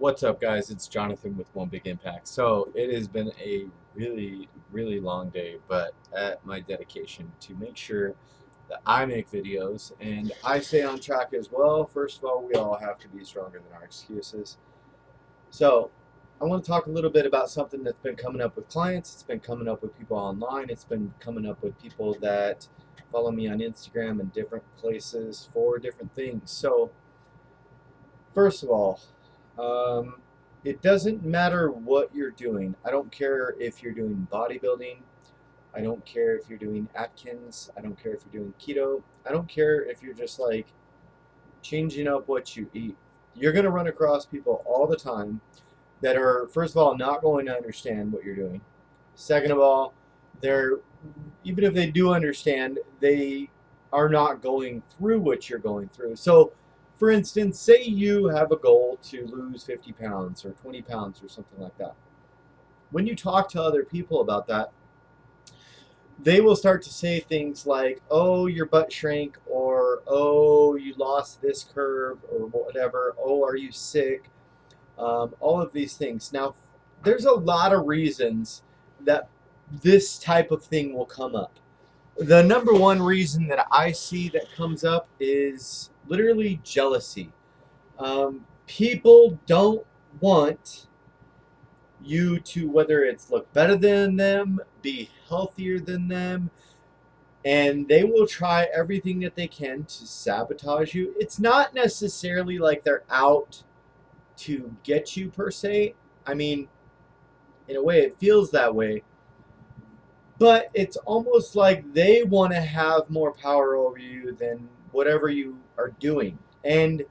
What's up, guys? It's Jonathan with One Big Impact. So it has been a really long day, but at my dedication to make sure that I make videos and I stay on track as well. First of all, we all have to be stronger than our excuses. So I want to talk a little bit about something that's been coming up with clients. It's been coming up with people online. It's been coming up with people that follow me on Instagram and different places for different things. So first of all, um, it doesn't matter what you're doing. I don't care if you're doing bodybuilding. I don't care if you're doing Atkins. I don't care if you're doing keto. I don't care if you're just like changing up what you eat. You're going to run across people all the time that are, first of all, not going to understand what you're doing. Second of all, they're, even if they do understand, they are not going through what you're going through. So, for instance, say you have a goal to lose 50 pounds or 20 pounds or something like that. When you talk to other people about that, they will start to say things like, oh, your butt shrank, or oh, you lost this curve, or whatever. Oh, are you sick? All of these things. Now, there's a lot of reasons that this type of thing will come up. The number one reason that I see that comes up is literally jealousy. People don't want you to, whether it's look better than them, be healthier than them, and they will try everything that they can to sabotage you. It's not necessarily like they're out to get you per se. I mean, in a way, it feels that way. But it's almost like they want to have more power over you than whatever you are doing. And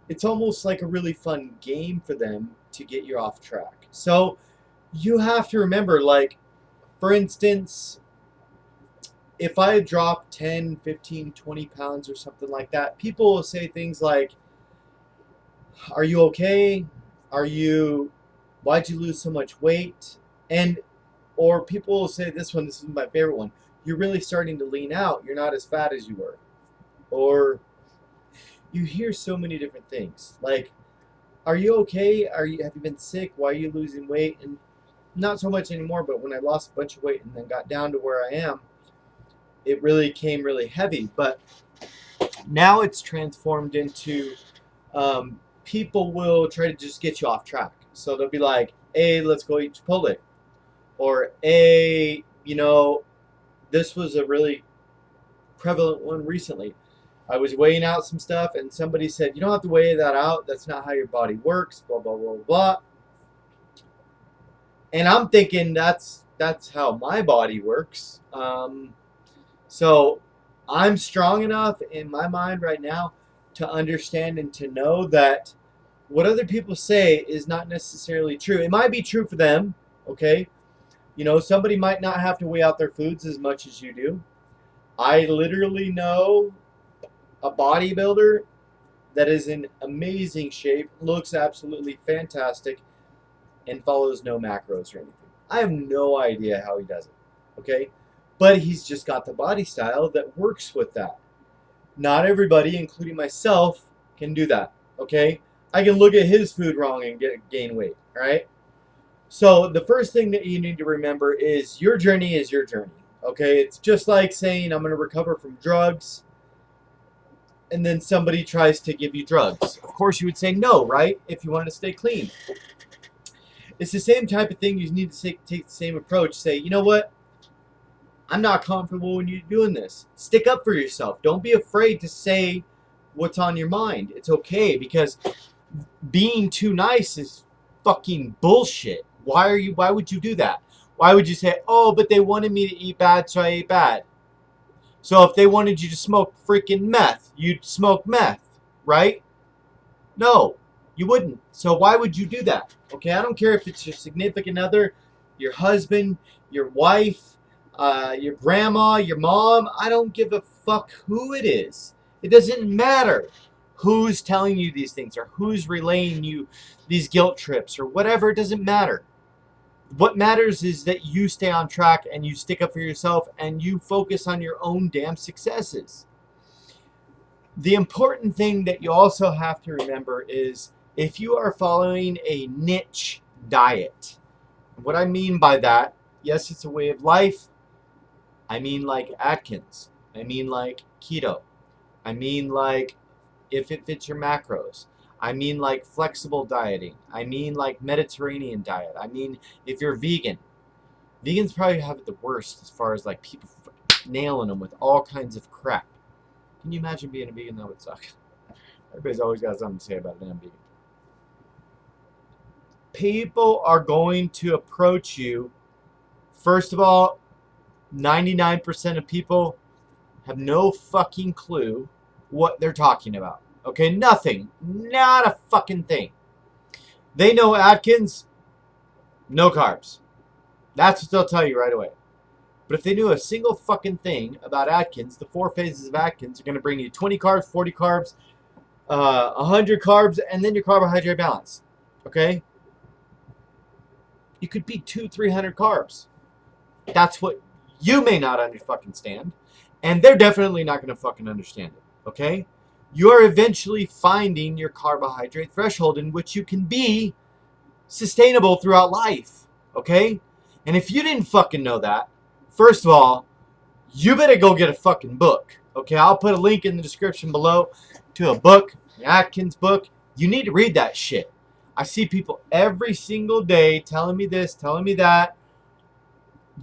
it's almost like a really fun game for them to get you off track. So you have to remember, like, for instance, if I drop 10, 15, 20 pounds or something like that, people will say things like, are you okay? Why'd you lose so much weight? And or people will say this is my favorite one. You're really starting to lean out. You're not as fat as you were. Or you hear so many different things. Like, are you okay? Have you been sick? Why are you losing weight? And not so much anymore, but when I lost a bunch of weight and then got down to where I am, it really came really heavy. But now it's transformed into people will try to just get you off track. So they'll be like, hey, let's go eat Chipotle. Or this was a really prevalent one recently. I was weighing out some stuff and somebody said, you don't have to weigh that out. That's not how your body works, blah, blah, blah, blah. And I'm thinking that's how my body works. So I'm strong enough in my mind right now to understand and to know that what other people say is not necessarily true. It might be true for them, okay? Somebody might not have to weigh out their foods as much as you do. I literally know a bodybuilder that is in amazing shape, looks absolutely fantastic, and follows no macros or anything. I have no idea how he does it, okay? But he's just got the body style that works with that. Not everybody, including myself, can do that, okay? I can look at his food wrong and gain weight, all right? So the first thing that you need to remember is your journey is your journey, okay? It's just like saying I'm going to recover from drugs, and then somebody tries to give you drugs. Of course, you would say no, right? If you want to stay clean. It's the same type of thing. You need to take the same approach. Say, you know what? I'm not comfortable when you're doing this. Stick up for yourself. Don't be afraid to say what's on your mind. It's okay, because being too nice is fucking bullshit. Why would you do that? Why would you say, oh, but they wanted me to eat bad, so I ate bad? So if they wanted you to smoke freaking meth, you'd smoke meth, right? No, you wouldn't. So why would you do that? Okay, I don't care if it's your significant other, your husband, your wife, your grandma, your mom. I don't give a fuck who it is. It doesn't matter who's telling you these things or who's relaying you these guilt trips or whatever. It doesn't matter. What matters is that you stay on track and you stick up for yourself and you focus on your own damn successes. The important thing that you also have to remember is if you are following a niche diet, what I mean by that, yes, it's a way of life. I mean like Atkins. I mean like keto. I mean like if it fits your macros. I mean like flexible dieting. I mean like Mediterranean diet. I mean if you're vegan. Vegans probably have it the worst as far as like people nailing them with all kinds of crap. Can you imagine being a vegan? That would suck. Everybody's always got something to say about being vegan. People are going to approach you. First of all, 99% of people have no fucking clue what they're talking about. Okay, nothing. Not a fucking thing. They know Atkins, no carbs. That's what they'll tell you right away. But if they knew a single fucking thing about Atkins, the 4 phases of Atkins are going to bring you 20 carbs, 40 carbs, 100 carbs, and then your carbohydrate balance. Okay? You could be 200-300 carbs. That's what you may not understand, and they're definitely not going to fucking understand it. Okay? You're eventually finding your carbohydrate threshold in which you can be sustainable throughout life. Okay? And if you didn't fucking know that, first of all, you better go get a fucking book. Okay? I'll put a link in the description below to a book, the Atkins book. You need to read that shit. I see people every single day telling me this, telling me that.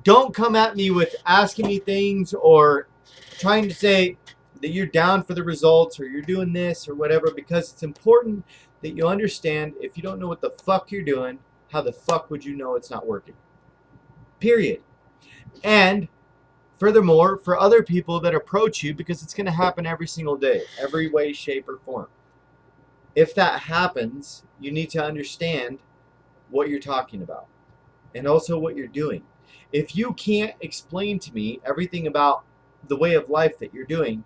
Don't come at me with asking me things or trying to say that you're down for the results or you're doing this or whatever, because it's important that you understand if you don't know what the fuck you're doing, how the fuck would you know it's not working? Period. And furthermore, for other people that approach you, because it's going to happen every single day, every way, shape, or form. If that happens, you need to understand what you're talking about and also what you're doing. If you can't explain to me everything about the way of life that you're doing,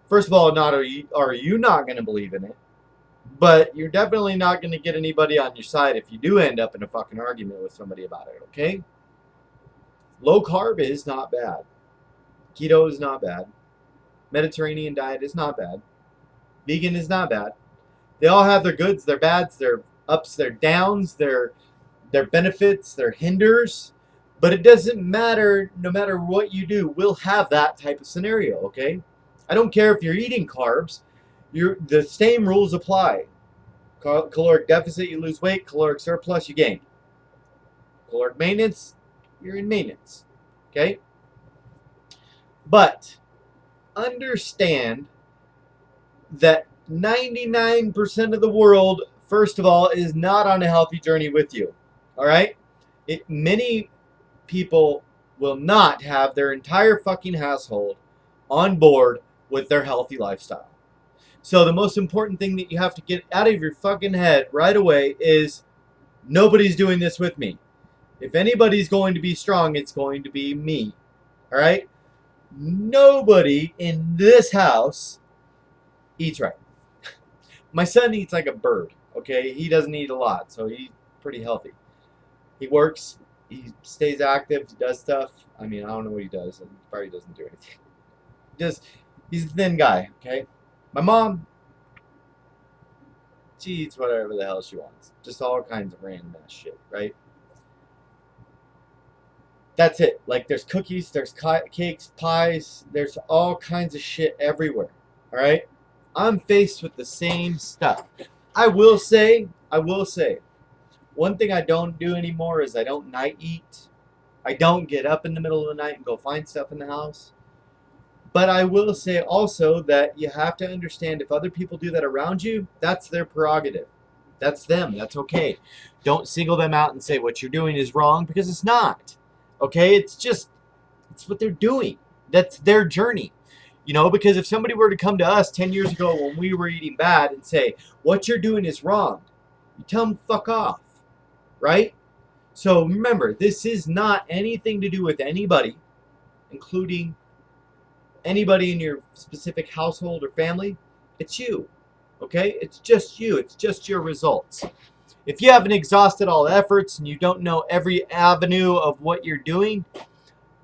first of all, not are you not going to believe in it, but you're definitely not going to get anybody on your side if you do end up in a fucking argument with somebody about it, okay? Low carb is not bad. Keto is not bad. Mediterranean diet is not bad. Vegan is not bad. They all have their goods, their bads, their ups, their downs, their benefits, their hinders. But it doesn't matter, no matter what you do, we'll have that type of scenario, okay? I don't care if you're eating carbs. The same rules apply. Caloric deficit, you lose weight. Caloric surplus, you gain. Caloric maintenance, you're in maintenance, okay? But understand that 99% of the world, first of all, is not on a healthy journey with you, all right? Many people will not have their entire fucking household on board with their healthy lifestyle. So the most important thing that you have to get out of your fucking head right away is nobody's doing this with me. If anybody's going to be strong, it's going to be me. All right? Nobody in this house eats right. My son eats like a bird, okay? He doesn't eat a lot, so he's pretty healthy. He works, he stays active, he does stuff. I mean, I don't know what he does. He probably doesn't do anything. He's a thin guy, okay? My mom, she eats whatever the hell she wants. Just all kinds of random ass shit, right? That's it. Like, there's cookies, there's cakes, pies, there's all kinds of shit everywhere, all right? I'm faced with the same stuff. I will say, one thing I don't do anymore is I don't night eat. I don't get up in the middle of the night and go find stuff in the house. But I will say also that you have to understand if other people do that around you, that's their prerogative. That's them. That's okay. Don't single them out and say what you're doing is wrong, because it's not. Okay? It's what they're doing. That's their journey. You know, because if somebody were to come to us 10 years ago when we were eating bad and say, what you're doing is wrong, you tell them fuck off. Right? So remember, this is not anything to do with anybody, including anybody in your specific household or family. It's you. Okay? It's just you. It's just your results. If you haven't exhausted all efforts and you don't know every avenue of what you're doing,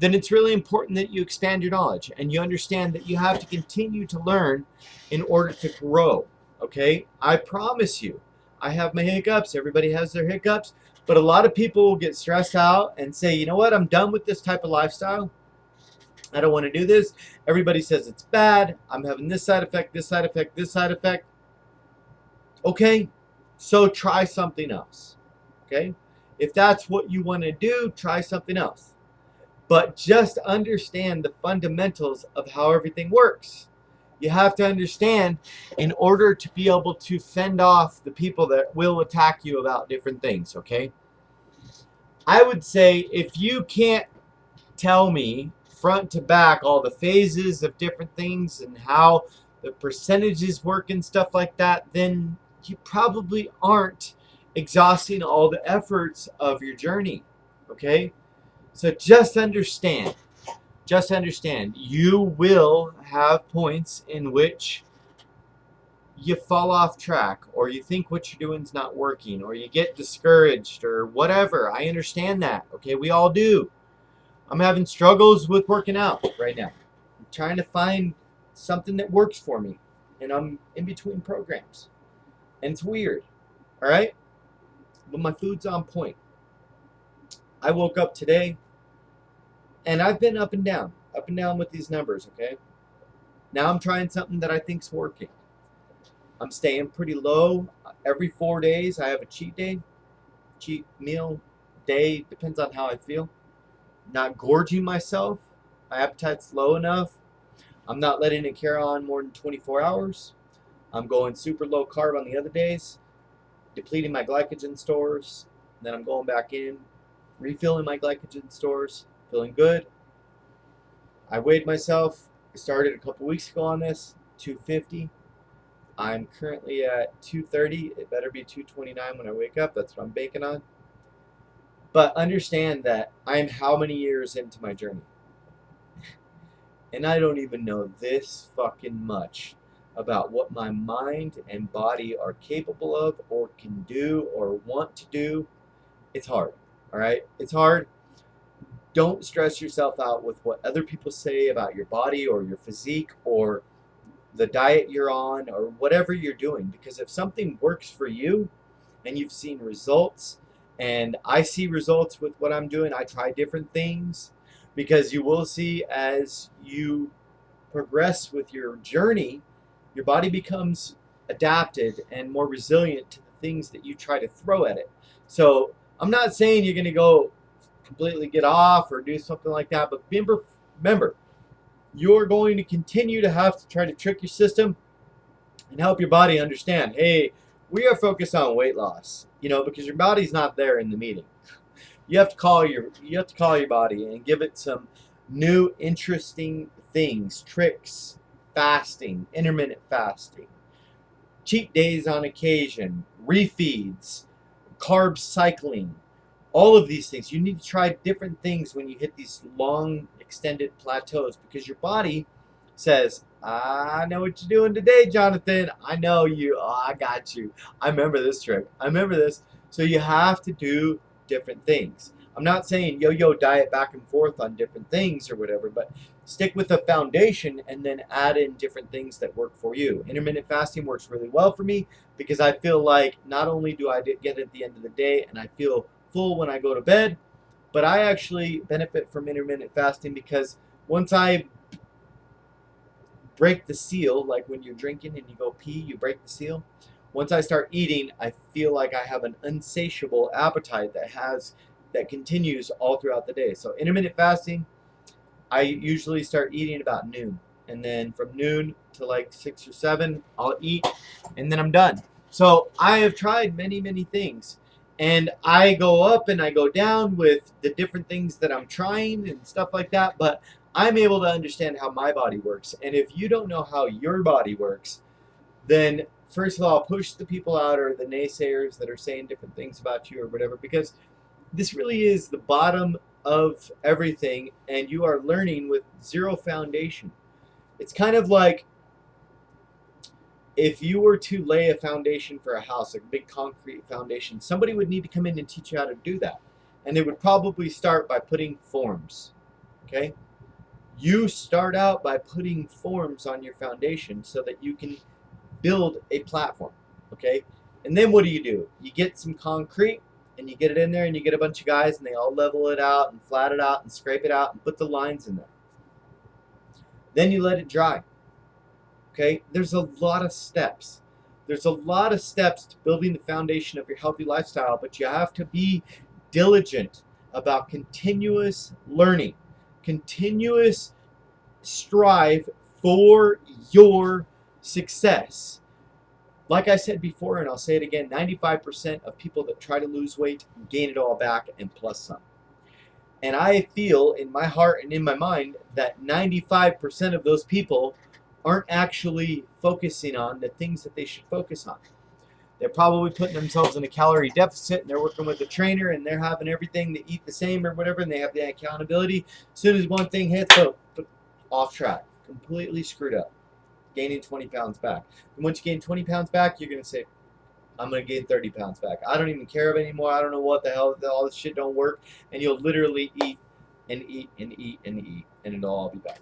then it's really important that you expand your knowledge and you understand that you have to continue to learn in order to grow. Okay? I promise you, I have my hiccups. Everybody has their hiccups. But a lot of people will get stressed out and say, you know what, I'm done with this type of lifestyle. I don't want to do this. Everybody says it's bad. I'm having this side effect, this side effect, this side effect. Okay, so try something else. Okay? If that's what you want to do, try something else. But just understand the fundamentals of how everything works. You have to understand in order to be able to fend off the people that will attack you about different things, okay? I would say if you can't tell me front to back all the phases of different things and how the percentages work and stuff like that, then you probably aren't exhausting all the efforts of your journey, okay? So just understand, you will have points in which you fall off track, or you think what you're doing is not working, or you get discouraged, or whatever. I understand that, okay? We all do. I'm having struggles with working out right now. I'm trying to find something that works for me, and I'm in between programs, and it's weird, all right? But my food's on point. I woke up today, and I've been up and down with these numbers, okay? Now I'm trying something that I think's working. I'm staying pretty low. Every 4 days, I have a cheat day, cheat meal day, depends on how I feel. Not gorging myself. My appetite's low enough. I'm not letting it carry on more than 24 hours. I'm going super low carb on the other days, depleting my glycogen stores. Then I'm going back in, refilling my glycogen stores, feeling good. I weighed myself. I started a couple weeks ago on this, 250. I'm currently at 230. It better be 229 when I wake up. That's what I'm banking on. But understand that I'm how many years into my journey? And I don't even know this fucking much about what my mind and body are capable of or can do or want to do. It's hard. All right? It's hard. Don't stress yourself out with what other people say about your body or your physique or the diet you're on or whatever you're doing, because if something works for you and you've seen results, and I see results with what I'm doing, I try different things, because you will see as you progress with your journey, your body becomes adapted and more resilient to the things that you try to throw at it. So I'm not saying you're going to go completely get off or do something like that, but remember, you're going to continue to have to try to trick your system and help your body understand, hey, we are focused on weight loss, because your body's not there in the meeting. You have to call your body and give it some new interesting things, tricks, fasting, intermittent fasting, cheat days on occasion, refeeds, carb cycling, all of these things. You need to try different things when you hit these long extended plateaus, because your body says, I know what you're doing today, Jonathan. I know you. Oh, I got you. I remember this trick. I remember this. So you have to do different things. I'm not saying yo-yo diet back and forth on different things or whatever, but stick with a foundation and then add in different things that work for you. Intermittent fasting works really well for me because I feel like not only do I get at the end of the day and I feel full when I go to bed, but I actually benefit from intermittent fasting because once I break the seal, like when you're drinking and you go pee, you break the seal. Once I start eating, I feel like I have an insatiable appetite that continues all throughout the day. So intermittent fasting, I usually start eating about noon. And then from noon to like 6 or 7, I'll eat and then I'm done. So I have tried many, many things. And I go up and I go down with the different things that I'm trying and stuff like that. But I'm able to understand how my body works. And if you don't know how your body works, then first of all, push the people out or the naysayers that are saying different things about you or whatever, because this really is the bottom of everything, and you are learning with zero foundation. It's kind of like if you were to lay a foundation for a house, like a big concrete foundation, somebody would need to come in and teach you how to do that. And they would probably start by putting forms, okay? You start out by putting forms on your foundation so that you can build a platform, okay? And then what do? You get some concrete and you get it in there and you get a bunch of guys and they all level it out and flat it out and scrape it out and put the lines in there. Then you let it dry. Okay? There's a lot of steps. There's a lot of steps to building the foundation of your healthy lifestyle, but you have to be diligent about continuous learning, continuous strive for your success. Like I said before, and I'll say it again, 95% of people that try to lose weight gain it all back and plus some. And I feel in my heart and in my mind that 95% of those people aren't actually focusing on the things that they should focus on. They're probably putting themselves in a calorie deficit and they're working with a trainer and they're having everything to eat the same or whatever and they have the accountability. As soon as one thing hits, off track, completely screwed up, gaining 20 pounds back. And once you gain 20 pounds back, you're going to say, I'm going to gain 30 pounds back. I don't even care anymore. I don't know what the hell, all this shit don't work. And you'll literally eat and eat and eat and eat, and it'll all be back.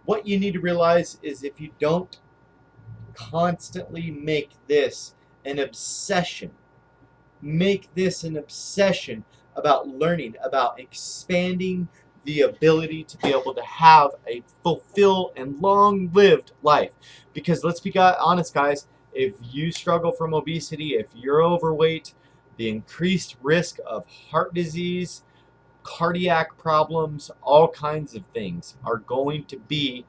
What you need to realize is if you don't constantly make this an obsession, about learning, about expanding the ability to be able to have a fulfilled and long-lived life. Because let's be honest, guys, if you struggle from obesity, if you're overweight, the increased risk of heart disease, cardiac problems, all kinds of things are going to be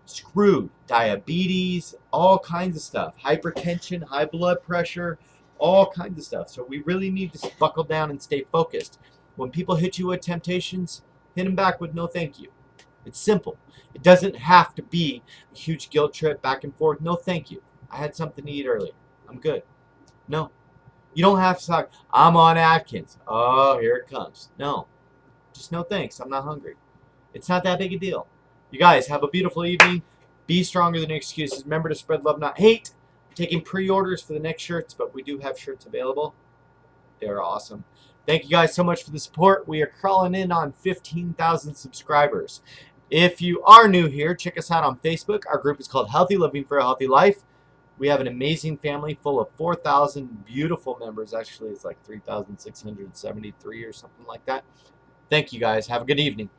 screwed. Diabetes, all kinds of stuff. Hypertension, high blood pressure, all kinds of stuff. So we really need to buckle down and stay focused. When people hit you with temptations, hit them back with no thank you. It's simple. It doesn't have to be a huge guilt trip back and forth. No thank you. I had something to eat earlier. I'm good. No. You don't have to talk, I'm on Atkins. Oh, here it comes. No. Just no thanks. I'm not hungry. It's not that big a deal. You guys have a beautiful evening. Be stronger than excuses. Remember to spread love, not hate. I'm taking pre-orders for the next shirts, but we do have shirts available. They're awesome. Thank you guys so much for the support. We are crawling in on 15,000 subscribers. If you are new here, check us out on Facebook. Our group is called Healthy Living for a Healthy Life. We have an amazing family full of 4,000 beautiful members. Actually, it's like 3,673 or something like that. Thank you guys. Have a good evening.